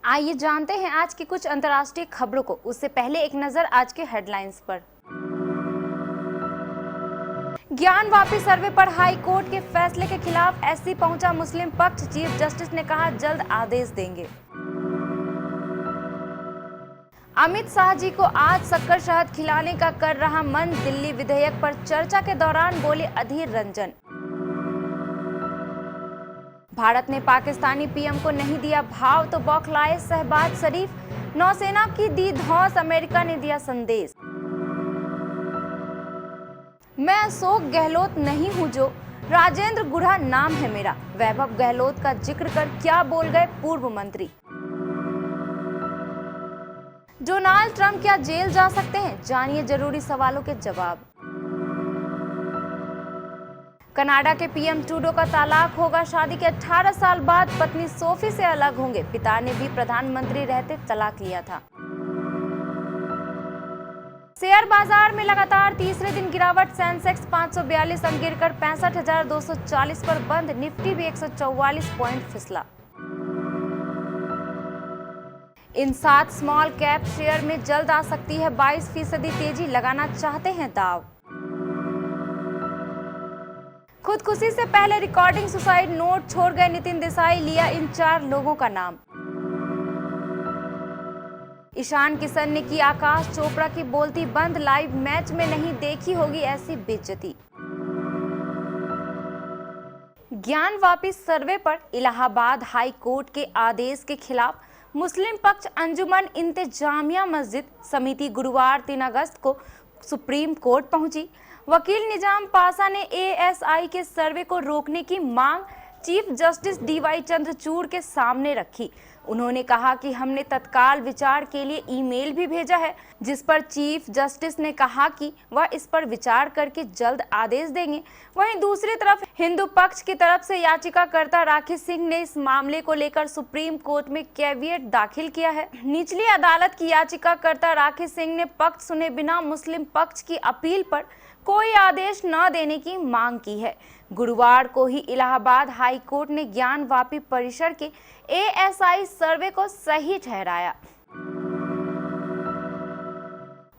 आइए जानते हैं आज की कुछ अंतर्राष्ट्रीय खबरों को। उससे पहले एक नजर आज के हेडलाइंस पर। ज्ञान वापी सर्वे पर हाई कोर्ट के फैसले के खिलाफ एससी पहुंचा मुस्लिम पक्ष। चीफ जस्टिस ने कहा जल्द आदेश देंगे। अमित शाह जी को आज शक्कर शहद खिलाने का कर रहा मन। दिल्ली विधेयक पर चर्चा के दौरान बोले अधीर रंजन। भारत ने पाकिस्तानी पीएम को नहीं दिया भाव तो बौखलाए शहबाज शरीफ। नौसेना की दी धौंस, अमेरिका ने दिया संदेश। मैं अशोक गहलोत नहीं हूं जो राजेंद्र गुढ़ा नाम है मेरा। वैभव गहलोत का जिक्र कर क्या बोल गए पूर्व मंत्री। डोनाल्ड ट्रंप क्या जेल जा सकते हैं? जानिए जरूरी सवालों के जवाब। कनाडा के पीएम ट्रूडो का तलाक होगा। शादी के 18 साल बाद पत्नी सोफी से अलग होंगे। पिता ने भी प्रधानमंत्री रहते तलाक लिया था। शेयर बाजार में लगातार तीसरे दिन गिरावट। सेंसेक्स 542 अंक गिरकर 65,240 पर बंद। निफ्टी भी 144 पॉइंट फिसला। इन 7 स्मॉल कैप शेयर में जल्द आ सकती है 22% तेजी। लगाना चाहते हैं दाव। खुदकुशी से पहले रिकॉर्डिंग सुसाइड नोट छोड़ गए नितिन देसाई। लिया इन 4 लोगों का नाम। ईशान किशन ने की आकाश चोपड़ा की बोलती बंद। लाइव मैच में नहीं देखी होगी ऐसी बेइज्जती। ज्ञान वापी सर्वे पर इलाहाबाद हाई कोर्ट के आदेश के खिलाफ मुस्लिम पक्ष अंजुमन इंतजामिया मस्जिद समिति गुरुवार 3 अगस्त को सुप्रीम कोर्ट पहुंची। वकील निजाम पासा ने एएसआई के सर्वे को रोकने की मांग चीफ जस्टिस डीवाई चंद्रचूड़ के सामने रखी। उन्होंने कहा कि हमने तत्काल विचार के लिए ईमेल भी भेजा है, जिस पर चीफ जस्टिस ने कहा कि वह इस पर विचार करके जल्द आदेश देंगे। वहीं दूसरी तरफ हिंदू पक्ष की तरफ से याचिकाकर्ता राखी सिंह ने इस मामले को लेकर सुप्रीम कोर्ट में कैविएट दाखिल किया है। निचली अदालत की याचिकाकर्ता राखी सिंह ने पक्ष सुने बिना मुस्लिम पक्ष की अपील पर कोई आदेश न देने की मांग की है। गुरुवार को ही इलाहाबाद हाई कोर्ट ने ज्ञान वापी परिसर के एएसआई सर्वे को सही ठहराया।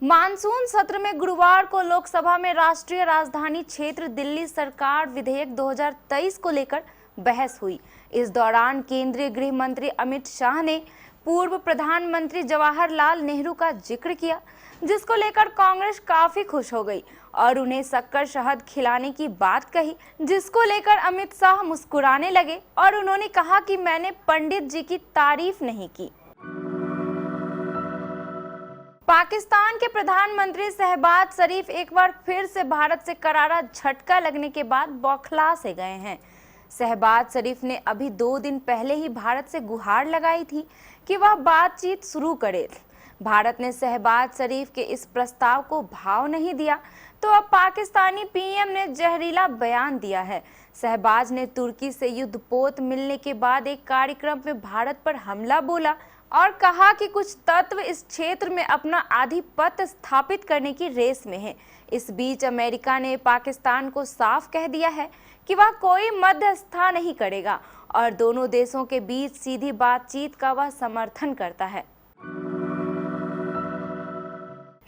मानसून सत्र में गुरुवार को लोकसभा में राष्ट्रीय राजधानी क्षेत्र दिल्ली सरकार विधेयक 2023 को लेकर बहस हुई। इस दौरान केंद्रीय गृह मंत्री अमित शाह ने पूर्व प्रधानमंत्री जवाहरलाल नेहरू का जिक्र किया, जिसको लेकर कांग्रेस काफी खुश हो गई और उन्हें शक्कर शहद खिलाने की बात कही, जिसको लेकर अमित शाह मुस्कुराने लगे और उन्होंने कहा कि मैंने पंडित जी की तारीफ नहीं की। पाकिस्तान के प्रधानमंत्री शहबाज शरीफ एक बार फिर से भारत से करारा झटका लगने के बाद बौखला से गए हैं। शहबाज शरीफ ने अभी 2 दिन पहले ही भारत से गुहार लगाई थी कि वह बातचीत शुरू करे। भारत ने शहबाज शरीफ के इस प्रस्ताव को भाव नहीं दिया तो अब पाकिस्तानी पीएम ने जहरीला बयान दिया है। शहबाज ने तुर्की से युद्धपोत मिलने के बाद एक कार्यक्रम में भारत पर हमला बोला और कहा कि कुछ तत्व इस क्षेत्र में अपना आधिपत्य स्थापित करने की रेस में हैं। इस बीच अमेरिका ने पाकिस्तान को साफ कह दिया है कि वह कोई मध्यस्थता नहीं करेगा और दोनों देशों के बीच सीधी बातचीत का वह समर्थन करता है।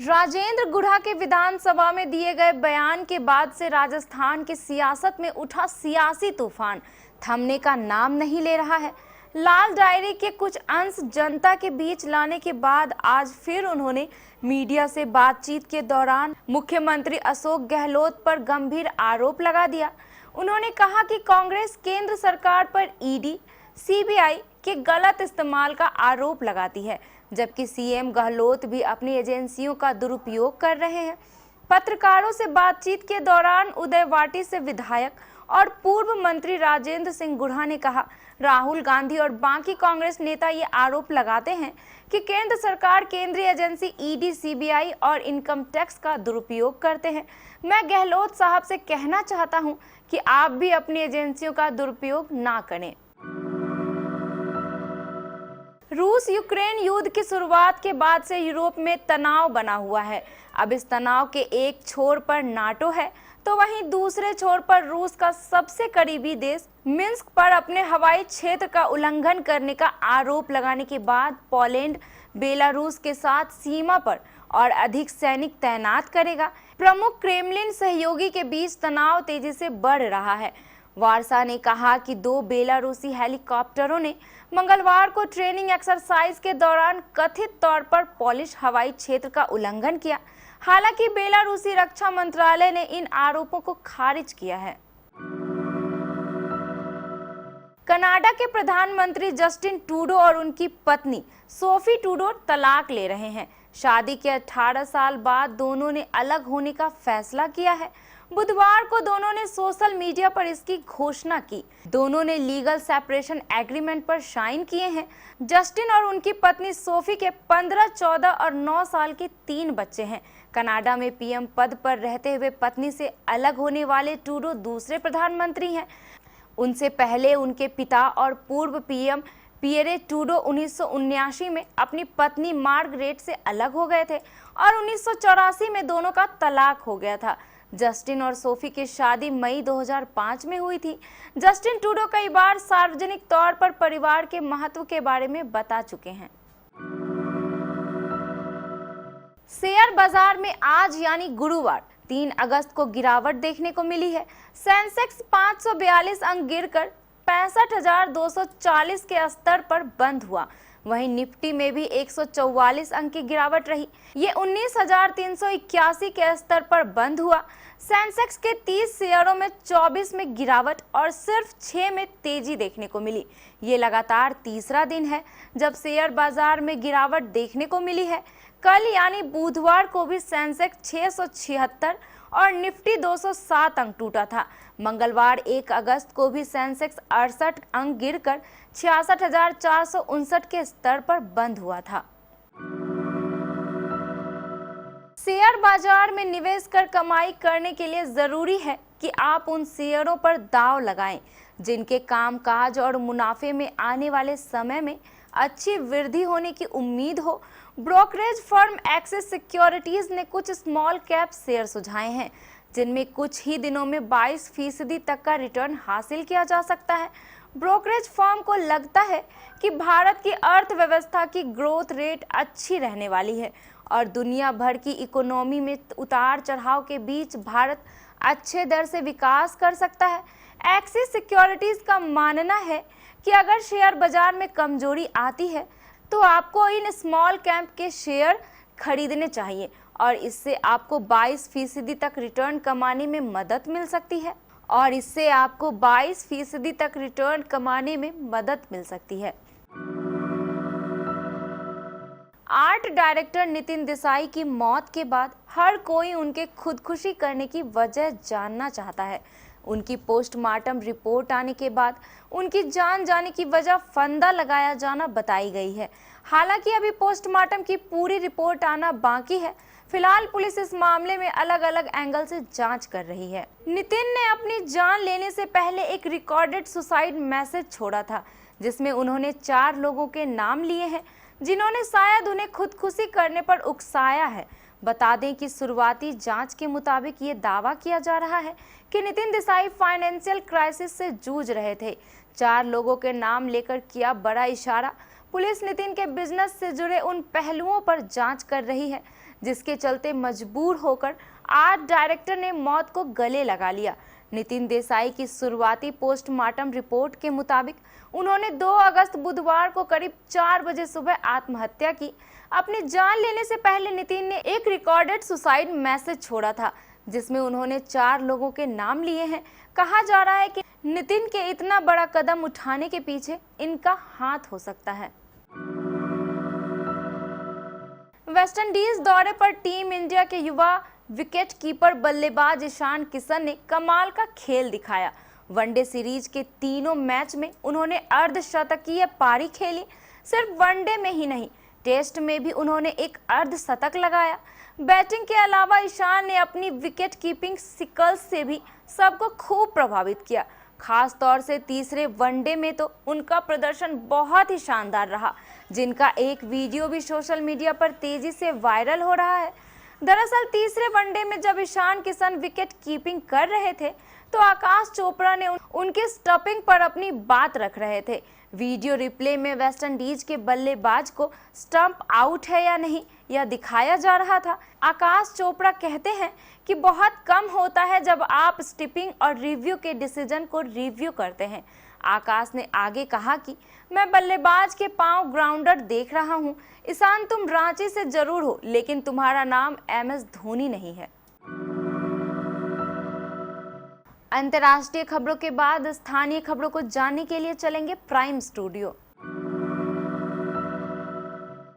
राजेंद्र गुढ़ा के विधानसभा में दिए गए बयान के बाद से राजस्थान की सियासत में उठा सियासी तूफान थमने का नाम नहीं ले रहा है। लाल डायरी के कुछ अंश जनता के बीच लाने के बाद आज फिर उन्होंने मीडिया से बातचीत के दौरान मुख्यमंत्री अशोक गहलोत पर गंभीर आरोप लगा दिया। उन्होंने कहा कि कांग्रेस केंद्र सरकार पर ईडी, सीबीआई के गलत इस्तेमाल का आरोप लगाती है, जबकि सीएम गहलोत भी अपनी एजेंसियों का दुरुपयोग कर रहे हैं। पत्रकारों से बातचीत के दौरान उदयवाटी से विधायक और पूर्व मंत्री राजेंद्र सिंह गुढ़ा ने कहा, राहुल गांधी और बाकी कांग्रेस नेता ये आरोप लगाते हैं कि केंद्र सरकार केंद्रीय एजेंसी ईडी, सीबीआई और इनकम टैक्स का दुरुपयोग करते हैं। मैं गहलोत साहब से कहना चाहता हूं कि आप भी अपनी एजेंसियों का दुरुपयोग ना करें। रूस यूक्रेन युद्ध की शुरुआत के बाद से यूरोप में तनाव बना हुआ है। अब इस तनाव के एक छोर पर नाटो है तो वहीं दूसरे छोर पर रूस का सबसे करीबी देश मिन्स्क पर अपने हवाई क्षेत्र का उल्लंघन करने का आरोप लगाने के बाद पोलैंड बेलारूस के साथ सीमा पर और अधिक सैनिक तैनात करेगा। प्रमुख क्रेमलिन सहयोगी के बीच तनाव तेजी से बढ़ रहा है। वार्सा ने कहा कि 2 बेलारूसी हेलीकॉप्टरों ने मंगलवार को ट्रेनिंग एक्सरसाइज के दौरान कथित तौर पर पोलिश हवाई क्षेत्र का उल्लंघन किया। हालांकि बेलारूसी रक्षा मंत्रालय ने इन आरोपों को खारिज किया है। कनाडा के प्रधानमंत्री जस्टिन ट्रूडो और उनकी पत्नी सोफी ट्रूडो तलाक ले रहे हैं। शादी के 18 साल बाद दोनों ने अलग होने का फैसला किया है। बुधवार को दोनों ने सोशल मीडिया पर इसकी घोषणा की। दोनों ने लीगल सेपरेशन एग्रीमेंट पर साइन किए हैं। जस्टिन और उनकी पत्नी सोफी के 15, 14 और 9 साल के 3 बच्चे हैं। कनाडा में पीएम पद पर रहते हुए पत्नी से अलग होने वाले ट्रूडो दूसरे प्रधानमंत्री हैं। उनसे पहले उनके पिता और पूर्व पीएम पियरे ट्रूडो 1979 में अपनी पत्नी मार्गरेट से अलग हो गए थे और 1984 में दोनों का तलाक हो गया था। जस्टिन और सोफी की शादी मई 2005 में हुई थी। जस्टिन ट्रूडो कई बार सार्वजनिक तौर पर परिवार के महत्व के बारे में बता चुके हैं। शेयर बाजार में आज यानी गुरुवार 3 अगस्त को गिरावट देखने को मिली है। सेंसेक्स 542 अंक गिरकर 65,240 के स्तर पर बंद हुआ। वहीं निफ्टी में भी 144 अंक की गिरावट रही। ये 19,381 के स्तर पर बंद हुआ। सेंसेक्स के 30 शेयरों में 24 में गिरावट और सिर्फ 6 में तेजी देखने को मिली। ये लगातार तीसरा दिन है जब शेयर बाजार में गिरावट देखने को मिली है। कल यानी बुधवार को भी सेंसेक्स 676 और निफ्टी 207 अंक टूटा था। मंगलवार 1 अगस्त को भी सेंसेक्स 68 अंक गिरकर 66,459 के स्तर पर बंद हुआ था। शेयर बाजार में निवेश कर कमाई करने के लिए जरूरी है कि आप उन शेयरों पर दांव लगाएं जिनके कामकाज और मुनाफे में आने वाले समय में अच्छी वृद्धि होने की उम्मीद हो। ब्रोकरेज फर्म एक्सिस सिक्योरिटीज ने कुछ स्मॉल कैप शेयर सुझाए हैं जिनमें कुछ ही दिनों में 22% तक का रिटर्न हासिल किया जा सकता है। ब्रोकरेज फर्म को लगता है कि भारत की अर्थव्यवस्था की ग्रोथ रेट अच्छी रहने वाली है और दुनिया भर की इकोनॉमी में उतार चढ़ाव के बीच भारत अच्छे दर से विकास कर सकता है। एक्सिस सिक्योरिटीज का मानना है कि अगर शेयर बाजार में कमजोरी आती है तो आपको इन स्मॉल कैप के शेयर खरीदने चाहिए और इससे आपको 22% तक रिटर्न कमाने में मदद मिल सकती है। 8 डायरेक्टर नितिन देसाई की मौत के बाद हर कोई उनके खुदकुशी करने की वजह जानना चाहता है। उनकी पोस्टमार्टम रिपोर्ट आने के बाद उनकी जान जाने की वजह फंदा लगाया जाना बताई गई है। हालांकि अभी पोस्टमार्टम की पूरी रिपोर्ट आना बाकी है। फिलहाल पुलिस इस मामले में अलग अलग एंगल से जांच कर रही है। नितिन ने अपनी जान लेने से पहले एक रिकॉर्डेड सुसाइड मैसेज छोड़ा था जिसमें उन्होंने 4 लोगों के नाम लिए हैं जिन्होंने शायद उन्हें खुदकुशी करने पर उकसाया है। बता दें कि शुरुआती जांच के मुताबिक ये दावा किया जा रहा है कि नितिन देसाई फाइनेंशियल क्राइसिस से जूझ रहे थे। 4 लोगों के नाम लेकर किया बड़ा इशारा। पुलिस नितिन के बिजनेस से जुड़े उन पहलुओं पर जांच कर रही है जिसके चलते मजबूर होकर 8 डायरेक्टर ने मौत को गले लगा लिया। नितिन देसाई की शुरुआती पोस्टमार्टम रिपोर्ट के मुताबिक उन्होंने 2 अगस्त बुधवार को करीब 4 बजे सुबह आत्महत्या की। अपनी जान लेने से पहले नितिन ने एक रिकॉर्डेड सुसाइड मैसेज छोड़ा था जिसमें उन्होंने 4 लोगों के नाम लिए हैं। कहा जा रहा है कि नितिन के इतना बड़ा कदम उठाने के पीछे इनका हाथ हो सकता है। वेस्टइंडीज दौरे पर टीम इंडिया के युवा विकेट कीपर बल्लेबाज ईशान किशन ने कमाल का खेल दिखाया। वनडे सीरीज के तीनों मैच में उन्होंने अर्धशतकीय पारी खेली। सिर्फ वनडे में ही नहीं, टेस्ट में भी उन्होंने एक अर्धशतक लगाया। बैटिंग के अलावा ईशान ने अपनी विकेट कीपिंग स्किल्स से भी सबको खूब प्रभावित किया। खास तौर से तीसरे वनडे में तो उनका प्रदर्शन बहुत ही शानदार रहा, जिनका एक वीडियो भी सोशल मीडिया पर तेजी से वायरल हो रहा है। दरअसल तीसरे वनडे में जब ईशान किशन विकेट कीपिंग कर रहे थे तो आकाश चोपड़ा ने उनके स्टंपिंग पर अपनी बात रख रहे थे। वीडियो रिप्ले में वेस्टइंडीज के बल्लेबाज को स्टंप आउट है या नहीं यह दिखाया जा रहा था। आकाश चोपड़ा कहते हैं कि बहुत कम होता है जब आप स्टंपिंग और रिव्यू के डिसीजन को रिव्यू करते हैं। आकाश ने आगे कहा कि मैं बल्लेबाज के पांव ग्राउंडर देख रहा हूं। ईशान, तुम रांची से जरूर हो, लेकिन तुम्हारा नाम MS धोनी नहीं है। अंतर्राष्ट्रीय खबरों के बाद स्थानीय खबरों को जानने के लिए चलेंगे प्राइम स्टूडियो।